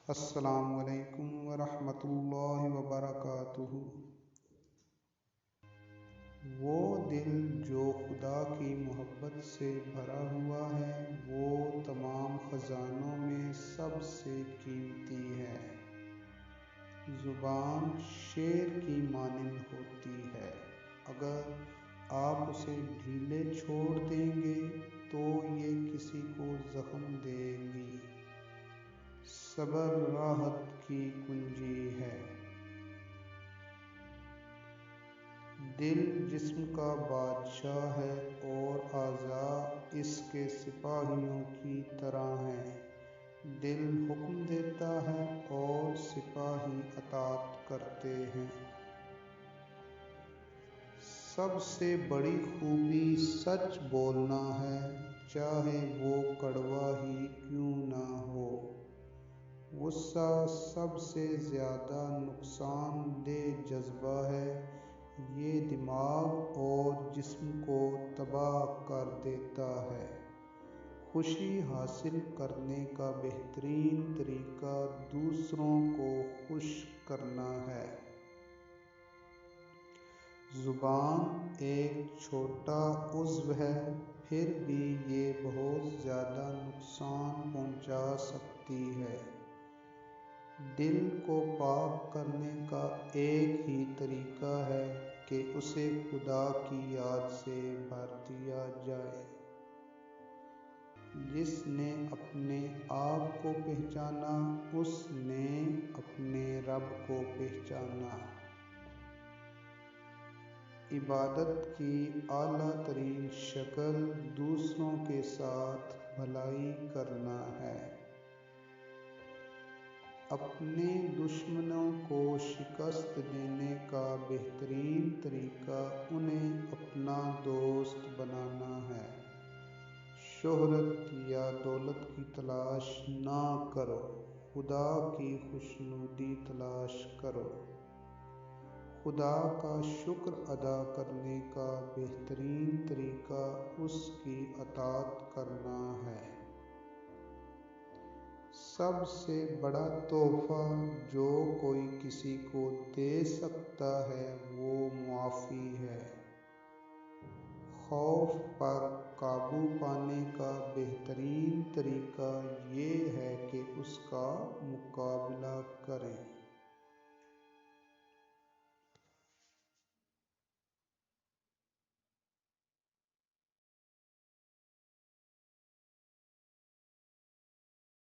السلام علیکم ورحمۃ اللہ وبرکاتہ۔ وہ دل جو خدا کی محبت سے بھرا ہوا ہے وہ تمام خزانوں میں سب سے قیمتی ہے۔ زبان شیر کی مانند ہوتی ہے، اگر آپ اسے ڈھیلے چھوڑ دیں گے تو یہ کسی کو زخم دے گی۔ صبر راحت کی کنجی ہے۔ دل جسم کا بادشاہ ہے اور اعضاء اس کے سپاہیوں کی طرح ہیں۔ دل حکم دیتا ہے اور سپاہی اطاعت کرتے ہیں۔ سب سے بڑی خوبی سچ بولنا ہے، چاہے وہ کڑوا ہی کیوں نہ ہو۔ غصہ سب سے زیادہ نقصان دہ جذبہ ہے، یہ دماغ اور جسم کو تباہ کر دیتا ہے۔ خوشی حاصل کرنے کا بہترین طریقہ دوسروں کو خوش کرنا ہے۔ زبان ایک چھوٹا عضو ہے، پھر بھی یہ بہت زیادہ نقصان پہنچا سکتی ہے۔ دل کو پاک کرنے کا ایک ہی طریقہ ہے کہ اسے خدا کی یاد سے بھر دیا جائے۔ جس نے اپنے آپ کو پہچانا، اس نے اپنے رب کو پہچانا۔ عبادت کی اعلیٰ ترین شکل دوسروں کے ساتھ بھلائی کرنا ہے۔ اپنے دشمنوں کو شکست دینے کا بہترین طریقہ انہیں اپنا دوست بنانا ہے۔ شہرت یا دولت کی تلاش نہ کرو، خدا کی خوشنودی تلاش کرو۔ خدا کا شکر ادا کرنے کا بہترین طریقہ اس کی اطاعت کرنا ہے۔ سب سے بڑا تحفہ جو کوئی کسی کو دے سکتا ہے وہ معافی ہے۔ خوف پر قابو پانے کا بہترین طریقہ یہ ہے کہ اس کا مقابلہ کریں۔